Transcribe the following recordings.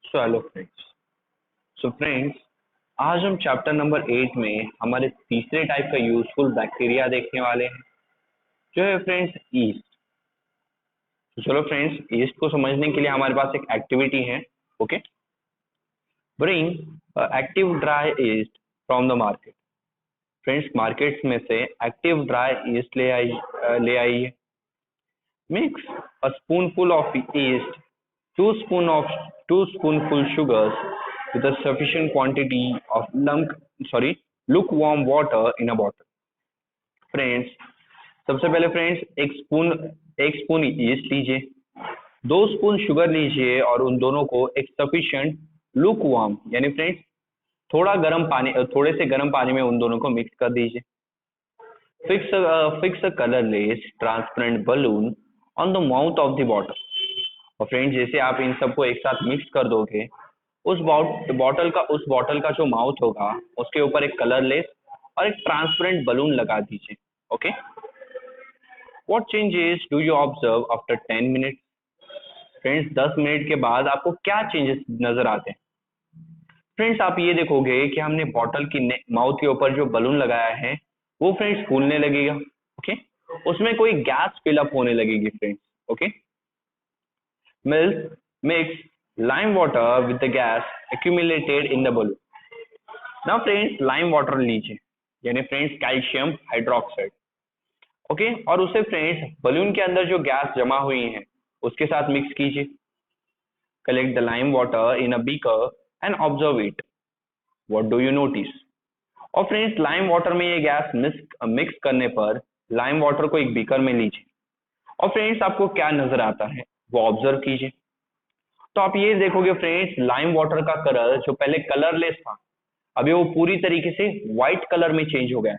So hello friends. आज हम chapter number 8 में हमारे तीसरे टाइप का यूजफुल बैक्टीरिया देखने वाले हैं, जो है फ्रेंड्स ईस्ट। तो चलो फ्रेंड्स, ईस्ट को समझने के लिए हमारे पास एक एक्टिविटी है। Okay, bring active dry east from the market. Friends, markets में से एक्टिव ड्राई ईस्ट ले आइए। Mix a spoonful of yeast, two spoon of 2 spoonful sugars with a sufficient quantity of lukewarm water in a bottle. Friends, सबसे पहले friends एक spoon east लीजिए, 2 spoon sugar लीजिए और उन दोनों को एक सफिशिएंट लुक वार्म यानी फ्रेंड्स थोड़े से गर्म पानी में उन दोनों को मिक्स कर दीजिए। Fix a colourless transparent balloon on the mouth of the bottle. और फ्रेंड्स, जैसे आप इन सबको एक साथ मिक्स कर दोगे, उस बॉटल का जो माउथ होगा उसके ऊपर एक कलरलेस और एक ट्रांसपेरेंट बलून लगा दीजिए। Okay, what changes do you observe after 10 minute? Friends, 10 minute के बाद आपको क्या चेंजेस नजर आते हैं? फ्रेंड्स, आप ये देखोगे कि हमने बॉटल की माउथ के ऊपर जो बलून लगाया है वो फ्रेंड्स फूलने लगेगा। ओके, उसमें कोई गैस फिलअप होने लगेगी friends. Okay, mix lime water with the gas accumulated in the balloon. Now friends, lime water लीजिए यानी फ्रेंड्स कैल्शियम हाइड्रोक्साइड। ओके, और उसे फ्रेंड्स बलून के अंदर जो गैस जमा हुई है उसके साथ मिक्स कीजिए। Collect the lime water in a beaker and observe it. What do you notice? और फ्रेंड्स, लाइम वाटर में ये गैस मिक्स करने पर लाइम वाटर को एक बीकर में लीजिए और फ्रेंड्स आपको क्या नजर आता है वो ऑब्जर्व कीजिए। तो आप ये देखोगे फ्रेंड्स, लाइम वाटर का कलर जो पहले कलरलेस था, अभी वो पूरी तरीके से व्हाइट कलर में चेंज हो गया।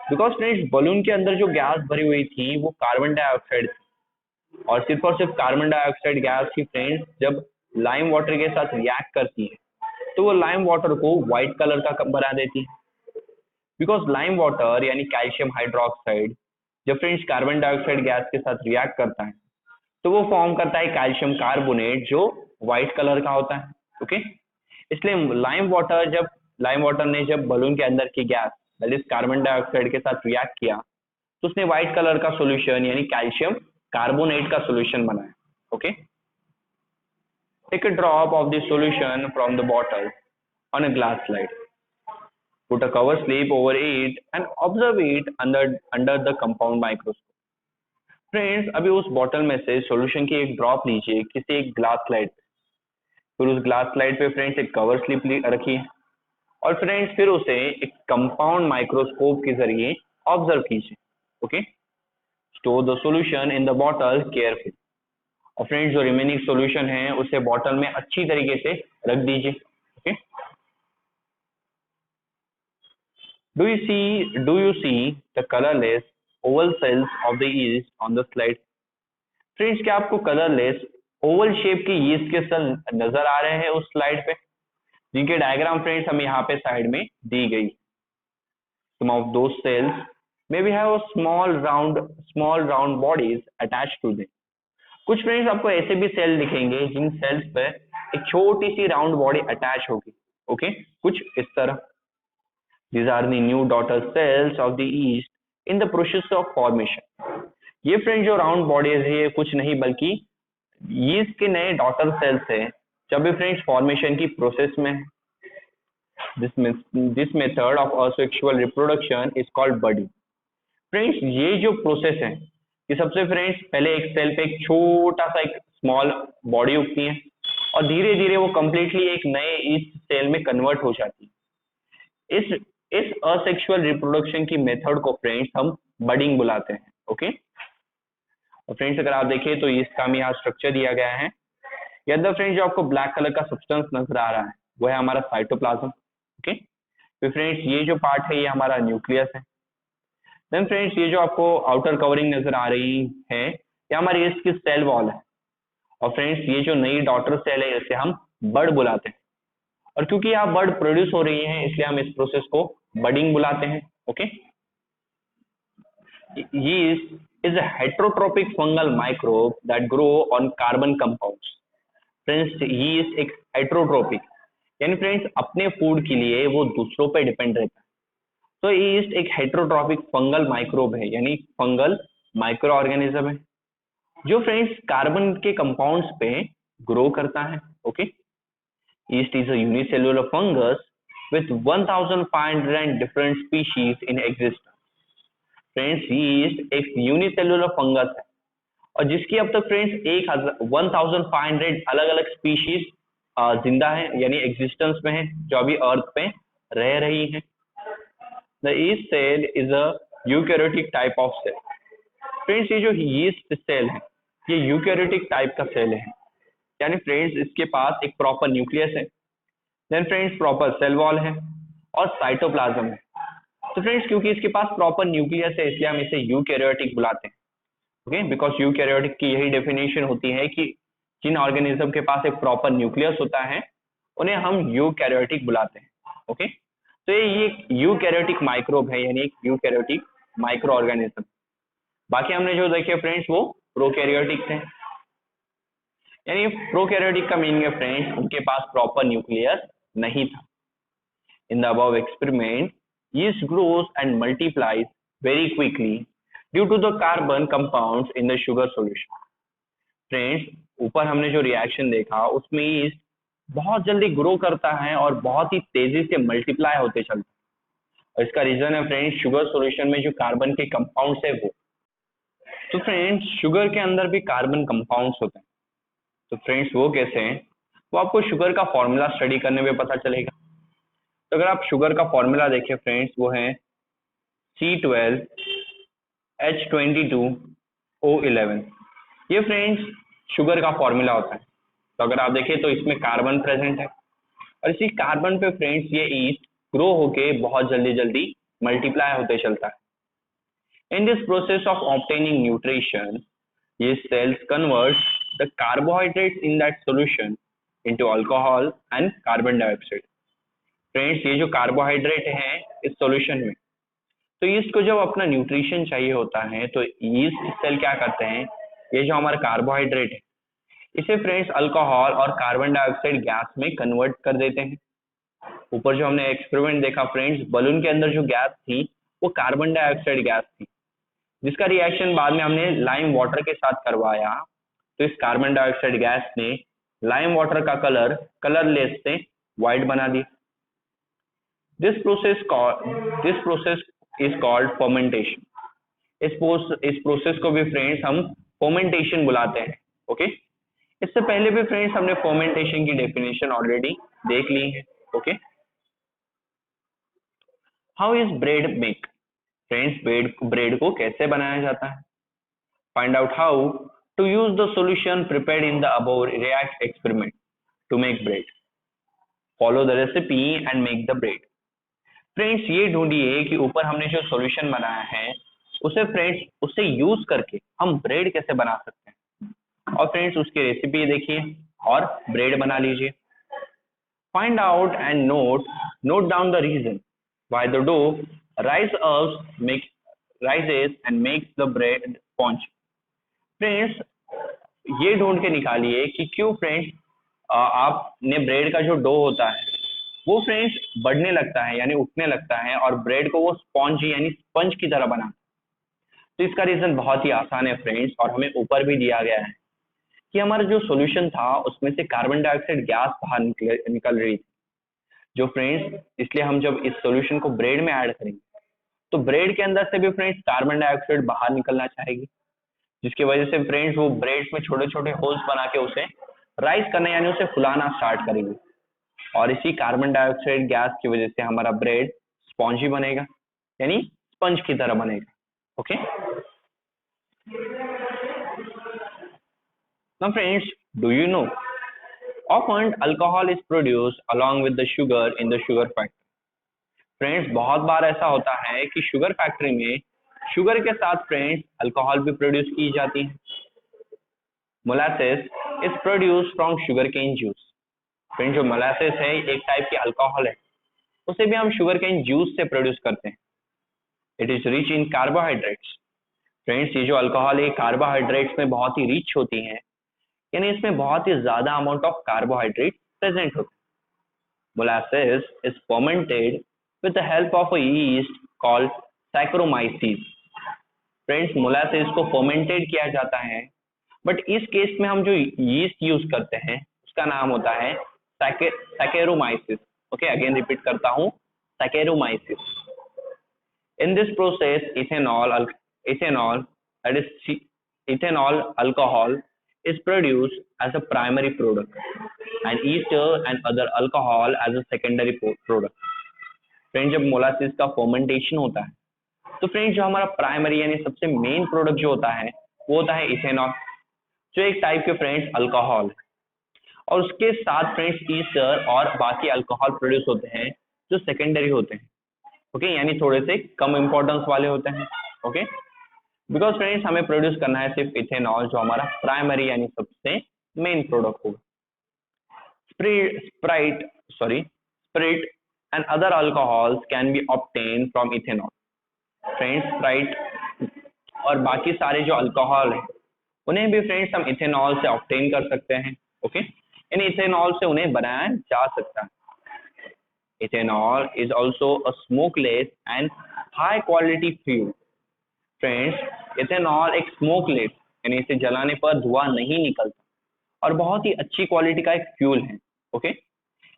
बिकॉज फ्रेंड्स, बलून के अंदर जो गैस भरी हुई थी वो कार्बन डाइऑक्साइड थी, और सिर्फ कार्बन डाइऑक्साइड गैस ही फ्रेंड्स जब लाइम वाटर के साथ रिएक्ट करती है तो वो लाइम वाटर को व्हाइट कलर का बना देती है। बिकॉज लाइम वाटर यानी कैल्शियम हाइड्रोक्साइड जब फ्रेंड्स कार्बन डाइऑक्साइड गैस के साथ रिएक्ट करता है तो वो फॉर्म करता है कैल्शियम कार्बोनेट जो व्हाइट कलर का होता है। ओके, इसलिए लाइम वाटर ने जब बलून के अंदर की gas that is carbon dioxide के साथ रिएक्ट किया तो उसने व्हाइट कलर का सॉल्यूशन यानी कैल्शियम कार्बोनेट का सॉल्यूशन बनाया। Okay, take a drop of the solution from the bottle on a glass slide, put a cover slip over it and observe it under the compound microscope. Friends, अभी उस bottle में से solution की एक drop लीजिए किसी एक glass slide पे, फिर उस ग्लास स्लाइड पे फ्रेंड्स एक कवर स्लिप रखिए और फ्रेंड्स फिर उसे एक कंपाउंड माइक्रोस्कोप के जरिए ऑब्जर्व कीजिए। Okay, store the solution in the bottle careful. और फ्रेंड्स, जो रिमेनिंग सॉल्यूशन है उसे बॉटल में अच्छी तरीके से रख दीजिए। Okay, do you see the colourless oval cells of the yeast on the slide? Friends, क्या आपको कलरलेस ओवल शेप की यीस्ट के सेल नजर आ रहे हैं उस स्लाइड पे, जिनके डायग्राम फ्रेंड्स हम यहाँ पे साइड में दी गई? Some of those cells maybe have a small round bodies attached to them. कुछ फ्रेंड्स आपको ऐसे भी सेल दिखेंगे जिन सेल्स पे एक छोटी सी राउंड बॉडी अटैच होगी। ओके, कुछ इस तरह। These are the new daughter cells of the yeast in the process of formation. ये फ्रेंड जो राउंड बॉडीज है ये कुछ नहीं बल्कि यीस्ट के नए डॉटर सेल्स है जब भी फ्रेंड्स फॉर्मेशन की प्रोसेस में है। This method of asexual reproduction is called budding. Friends, ये जो प्रोसेस है ये सबसे फ्रेंड्स पहले एक सेल पे एक छोटा सा एक स्मॉल बॉडी उगती है और धीरे धीरे वो कंप्लीटली एक नए इस सेल में कन्वर्ट हो जाती है। इस असेक्सुअल रिप्रोडक्शन की मेथड को फ्रेंड्स हम बडिंग बुलाते हैं। ओके, और फ्रेंड्स अगर आप देखें तो इसका भी यहाँ स्ट्रक्चर दिया गया है। ये अंदर फ्रेंड्स जो आपको ब्लैक कलर का सब्सटेंस नजर आ रहा है वो है हमारा साइटोप्लाज्म। ओके, तो फ्रेंड्स ये जो पार्ट है ये हमारा न्यूक्लियस है। देन फ्रेंड्स ये जो आपको आउटर कवरिंग नजर आ रही है ये हमारी ईस्ट की सेल वॉल है। और फ्रेंड्स ये जो नई डॉटर सेल है इसे हम बड बुलाते हैं, और क्योंकि यहाँ बड प्रोड्यूस हो रही है इसलिए हम इस प्रोसेस को बडिंग बुलाते हैं। Okay, yeast is a heterotrophic fungal microbe that grow on carbon compounds. Friends yeast एक हेट्रोट्रोपिक, यानी फ्रेंड्स अपने फूड के लिए वो दूसरों पे डिपेंड रहता है। तो यीस्ट एक हेट्रोट्रोपिक फंगल माइक्रोब है, यानी फंगल माइक्रो ऑर्गेनिज्म है जो फ्रेंड्स कार्बन के कंपाउंड्स पे ग्रो करता है। Okay, yeast is a unicellular fungus with 1500 different species in existence। Friends yeast एक यूनिसेल्युलर फंगस है और जिसकी अब तक फ्रेंड्स 1500 अलग अलग स्पीशीज जिंदा है, यानी एग्जिस्टेंस में है, जो अभी अर्थ पे रह रही है। The yeast cell is a eukaryotic type of cell. Friends ये जो यीस्ट सेल है ये यूकैरियोटिक टाइप का सेल है, यानी फ्रेंड्स इसके पास एक प्रॉपर न्यूक्लियस है, then friends proper cell wall है और साइटोप्लाज्म है। तो फ्रेंड्स क्योंकि इसके पास प्रॉपर न्यूक्लियस है इसलिए हम इसे यूकैरियोटिक बुलाते हैं। ओके, बिकॉज यूकैरियोटिक की यही डेफिनेशन होती है कि जिन ऑर्गेनिज्म के पास एक प्रॉपर न्यूक्लियस होता है उन्हें हम यूकैरियोटिक बुलाते हैं। ओके, तो ये एक यूकैरियोटिक माइक्रोब है, यानी एक यूकैरियोटिक माइक्रो ऑर्गेनिज्म। बाकी हमने जो देखे फ्रेंड्स वो प्रोकैरियोटिक थे, यानी प्रोकैरियोटिक का मीनिंग है फ्रेंड्स उनके पास प्रॉपर न्यूक्लियस नहीं था। इन the above experiment yeast grows and multiplies very quickly due to the carbon compounds in the sugar solution। Friends ऊपर हमने जो रिएक्शन देखा उसमें yeast बहुत जल्दी ग्रो करता है और बहुत ही तेजी से मल्टीप्लाई होते चलता है, और इसका रीजन है फ्रेंड्स शुगर सॉल्यूशन में जो कार्बन के कंपाउंड्स है वो। तो फ्रेंड्स शुगर के अंदर भी कार्बन कंपाउंड्स होते हैं, तो फ्रेंड्स वो कैसे हैं वो आपको शुगर का फॉर्मूला स्टडी करने में पता चलेगा। तो अगर आप शुगर का फॉर्मूला देखें फ्रेंड्स वो है C12H22O11। ये फ्रेंड्स शुगर का फॉर्मूला होता है। तो अगर आप देखें तो इसमें कार्बन प्रेजेंट है और इसी कार्बन पे फ्रेंड्स ये ईस्ट ग्रो होके बहुत जल्दी जल्दी मल्टीप्लाई होते चलता है। In this process of obtaining nutrition ये cells convert the carbohydrates in that solution into alcohol and carbon dioxide. Friends ये जो कार्बोहाइड्रेट है इस सॉल्यूशन में, तो यीस्ट को जब अपना न्यूट्रिशन चाहिए होता है तो यीस्ट सेल क्या करते हैं, ये जो हमारा कार्बोहाइड्रेट है इसे फ्रेंड्स अल्कोहल और कार्बन डाइऑक्साइड गैस में कन्वर्ट कर देते हैं। ऊपर जो हमने एक्सपेरिमेंट देखा फ्रेंड्स, बलून के अंदर जो गैस थी वो कार्बन डाइऑक्साइड गैस थी, जिसका रिएक्शन बाद में हमने लाइम वाटर के साथ करवाया। तो इस कार्बन डाइऑक्साइड गैस ने लाइम वाटर का कलर कलरलेस से व्हाइट बना दिया। This process is called fermentation. इस प्रोसेस को भी फ्रेंड्स हम फर्मेंटेशन बुलाते हैं। ओके, इससे पहले भी फ्रेंड्स हमने फर्मेंटेशन की डेफिनेशन ऑलरेडी देख ली है। Okay, how is bread make. Friends bread को कैसे बनाया जाता है। Find out how to use the solution prepared in the above react experiment to make bread. Follow the recipe and make the bread. Friends ये ढूंढिए कि ऊपर हमने जो सॉल्यूशन बनाया है उसे यूज करके हम ब्रेड कैसे बना सकते हैं, और फ्रेंड्स उसकी रेसिपी देखिए और ब्रेड बना लीजिए। Find out and note down the reason why the dough rises and makes the bread spongy। Friends ये ढूंढ के निकालिए कि क्यों फ्रेंड्स आपने ब्रेड का जो डो होता है वो फ्रेंड्स बढ़ने लगता है, यानी उठने लगता है, और ब्रेड को वो स्पॉन्ज यानी स्पंज की तरह बना। तो इसका रीजन बहुत ही आसान है फ्रेंड्स, और हमें ऊपर भी दिया गया है कि हमारा जो सॉल्यूशन था उसमें से कार्बन डाइऑक्साइड गैस बाहर निकल रही थी, जो फ्रेंड्स इसलिए हम जब इस सॉल्यूशन को ब्रेड में ऐड करेंगे तो ब्रेड के अंदर से भी फ्रेंड्स कार्बन डाइऑक्साइड बाहर निकलना चाहेगी, जिसकी वजह से फ्रेंड्स वो ब्रेड में छोटे छोटे होल्स बना के उसे राइज करना यानी उसे फुलाना स्टार्ट करेंगे, और इसी कार्बन डाइऑक्साइड गैस की वजह से हमारा ब्रेड स्पॉन्जी बनेगा, यानी स्पंज की तरह बनेगा। Okay, now friends do you know often alcohol is produced along with the sugar in the sugar factory। Friends बहुत बार ऐसा होता है कि शुगर फैक्ट्री में शुगर के साथ फ्रेंड्स अल्कोहल भी प्रोड्यूस की जाती है। Molasses is produce from sugar cane juice. Friends जो मोलासेस है एक टाइप की अल्कोहल है, उसे भी हम शुगर केन जूस से प्रोड्यूस करते हैं। It is rich in carbohydrates. Friends ये जो अल्कोहल है कार्बोहाइड्रेट्स में बहुत ही रिच होती है, यानी इसमें बहुत ही ज्यादा अमाउंट ऑफ कार्बोहाइड्रेट प्रेजेंट होते हैं। Molasses is fermented with the help of a yeast called Saccharomyces. Friends molasses को फर्मेंटेड किया जाता है, बट इस केस में हम जो यीस्ट यूज करते हैं उसका नाम होता है सैकेरोमाइसिस। ओके, अगेन रिपीट करता हूँ, Saccharomyces. In this process, ethanol, that is ethanol alcohol, is produced as a primary product, and ester and other alcohol as a secondary product. Friends जब molasses का फर्मेंटेशन होता है तो friends जो हमारा primary यानी सबसे मेन प्रोडक्ट जो होता है वो होता है इथेनॉल, जो एक टाइप के फ्रेंड्स अल्कोहल है, और उसके साथ फ्रेंड्स ईस्टर और बाकी अल्कोहल प्रोड्यूस होते हैं जो सेकेंडरी होते हैं। ओके, यानी थोड़े से कम इंपॉर्टेंस वाले होते हैं। ओके, बिकॉज फ्रेंड्स हमें प्रोड्यूस करना है सिर्फ इथेनॉल जो हमारा प्राइमरी यानी सबसे मेन प्रोडक्ट होगा। Spirit and other alcohols can be obtain from ethanol. Friends Sprite और बाकी सारे जो अल्कोहल है उन्हें भी फ्रेंड्स हम इथेनॉल से ऑब्टेन कर सकते हैं। ओके, इन इथेनॉल से उन्हें बनाया जा सकता है। Ethanol is also a smokeless and high quality fuel. Friends ethanol एक स्मोकलेस यानी इसे जलाने पर धुआं नहीं निकलता और बहुत ही अच्छी क्वालिटी का एक फ्यूल है। ओके,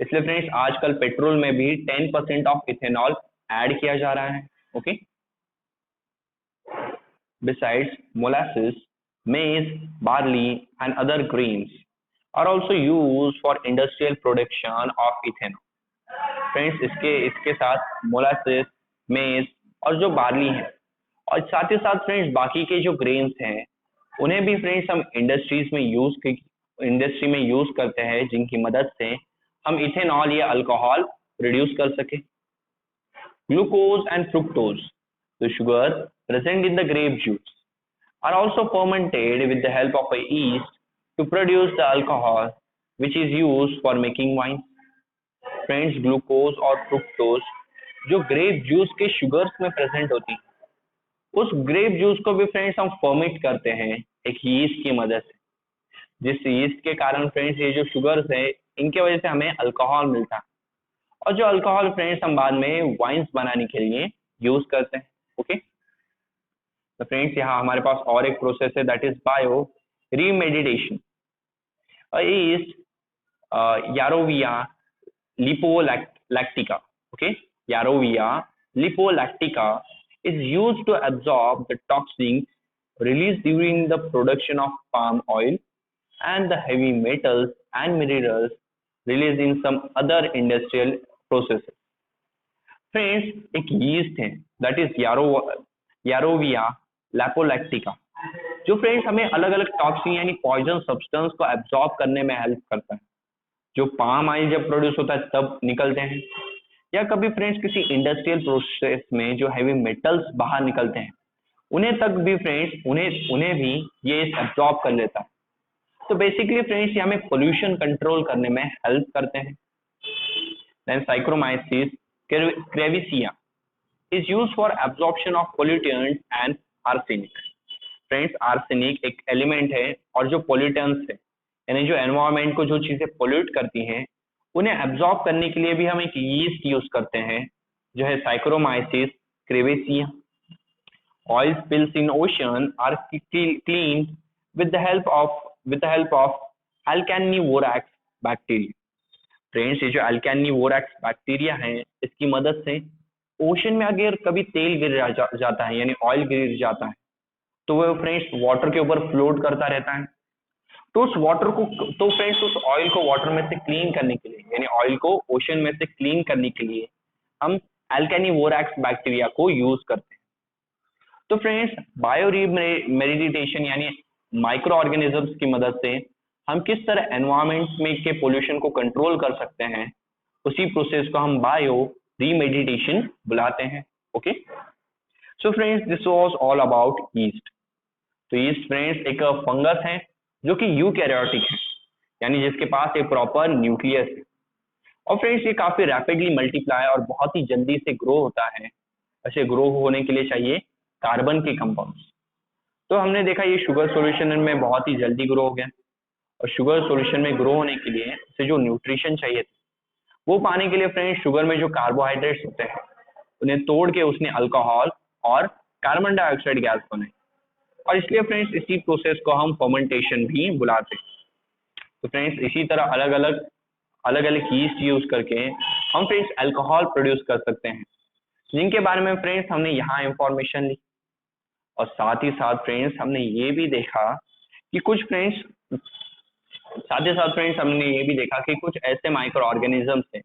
इसलिए फ्रेंड्स आजकल पेट्रोल में भी 10% ऑफ इथेनॉल ऐड किया जा रहा है। Okay, besides molasses, maize, barley and other grains are also used for industrial production of ethanol. Friends इसके साथ मोलासेस, मेज और जो बार्ली है और साथ ही साथ फ्रेंड्स बाकी के जो ग्रेन्स हैं उन्हें भी फ्रेंड्स हम इंडस्ट्री में यूज करते हैं, जिनकी मदद से हम इथेनॉल या अल्कोहल प्रोड्यूस कर सके। Glucose and fructose, the sugar present in the grape juice, are also fermented with the help of a yeast to produce the alcohol which is used for making wine. Friends glucose और fructose जो grape juice के sugars में present होती है, उस grape juice को भी friends हम फर्मेंट करते हैं एक यीस्ट की मदद से, जिस यीस्ट के कारण फ्रेंड्स ये जो शुगर्स है इनके वजह से हमें अल्कोहल मिलता है, और जो अल्कोहल फ्रेंड्स हम बाद में वाइन्स बनाने के लिए यूज करते हैं। ओके, तो फ्रेंड्स यहाँ हमारे पास और एक प्रोसेस है, that is bioremediation. Yeast Yarrowia lipolactica, okay, Yarovia lipolactica is used to absorb the toxins released during the production of palm oil and the heavy metals and minerals released in some other industrial processes. Friends एक yeast है that is Yarovia lipolactica जो friends हमें अलग अलग toxin यानी poison substance को absorb करने में हेल्प करता है। जो पाम ऑयल जब प्रोड्यूस होता है तब निकलते हैं, या कभी फ्रेंड्स किसी इंडस्ट्रियल प्रोसेस में जो हैवी मेटल्स बाहर निकलते हैं उन्हें तक भी फ्रेंड्स उन्हें भी ये एब्जॉर्ब कर लेता है। तो बेसिकली फ्रेंड्स ये हमें पोल्यूशन कंट्रोल करने में हेल्प करते हैं। Then Saccharomyces cerevisiae is used for absorption of pollutants and arsenic. Friends arsenic एक एलिमेंट है और जो पोल्यूटेंट्स है यानी जो एनवायरनमेंट को जो चीजें पोल्यूट करती हैं उन्हें एब्जॉर्ब करने के लिए भी हम एक यीस्ट यूज करते हैं जो है Saccharomyces cerevisiae. Oil spills in ocean are cleaned with the help of Alcanivorax bacteria. Friends ये जो अल्केनिवोरैक्स बैक्टीरिया है इसकी मदद से ओशन में अगर कभी तेल गिर जाता है यानी ऑयल गिर जाता है तो वो फ्रेंड्स वाटर के ऊपर फ्लोट करता रहता है। तो उस वाटर को तो फ्रेंड्स उस ऑयल को वाटर में से क्लीन करने के लिए यानी ऑयल को ओशन में से क्लीन करने के लिए हम अल्केनिवोरैक्स बैक्टीरिया को यूज करते हैं। तो फ्रेंड्स बायो रीमेडिटेशन यानी माइक्रो ऑर्गेनिजम्स की मदद से हम किस तरह एनवायरनमेंट में के पोल्यूशन को कंट्रोल कर सकते हैं, उसी प्रोसेस को हम बायो रीमेडिटेशन बुलाते हैं। Okay, so friends this was all about yeast. तो यीस्ट फ्रेंड्स एक फंगस है जो कि यूकैरियोटिक है यानी जिसके पास एक प्रॉपर न्यूक्लियस है, और फ्रेंड्स ये काफी रैपिडली मल्टीप्लाई और बहुत ही जल्दी से ग्रो होता है। ऐसे ग्रो होने के लिए चाहिए कार्बन के कंपाउंड्स। तो हमने देखा ये शुगर सॉल्यूशन में बहुत ही जल्दी ग्रो हो गया, और शुगर सॉल्यूशन में ग्रो होने के लिए उसे जो न्यूट्रिशन चाहिए था वो पाने के लिए फ्रेंड्स शुगर में जो कार्बोहाइड्रेट्स होते हैं उन्हें तोड़ के उसने अल्कोहल और कार्बन डाइऑक्साइड गैस बनाई। और इसलिए फ्रेंड्स इसी प्रोसेस को हम फर्मेंटेशन भी बुलाते हैं। तो फ्रेंड्स इसी तरह अलग अलग यीस्ट यूज करके हम फ्रेंड्स अल्कोहल प्रोड्यूस कर सकते हैं, जिनके बारे में फ्रेंड्स हमने यहाँ इंफॉर्मेशन ली। और साथ ही साथ फ्रेंड्स हमने ये भी देखा कि हमने ये भी देखा कि कुछ ऐसे माइक्रो ऑर्गेनिजम्स हैं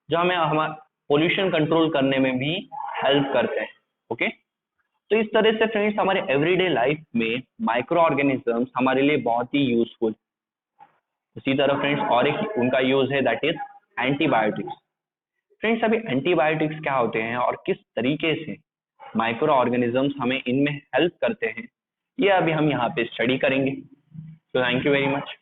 जो हमें हमारा पोल्यूशन कंट्रोल करने में भी हेल्प करते हैं। ओके, तो इस तरह से फ्रेंड्स हमारे एवरीडे लाइफ में माइक्रो ऑर्गेनिजम्स हमारे लिए बहुत ही यूजफुल। उसी तरह फ्रेंड्स और एक उनका यूज है, दैट इज एंटीबायोटिक्स। फ्रेंड्स अभी एंटीबायोटिक्स क्या होते हैं और किस तरीके से माइक्रो ऑर्गेनिजम्स हमें इनमें हेल्प करते हैं, ये अभी हम यहाँ पे स्टडी करेंगे। तो थैंक यू वेरी मच।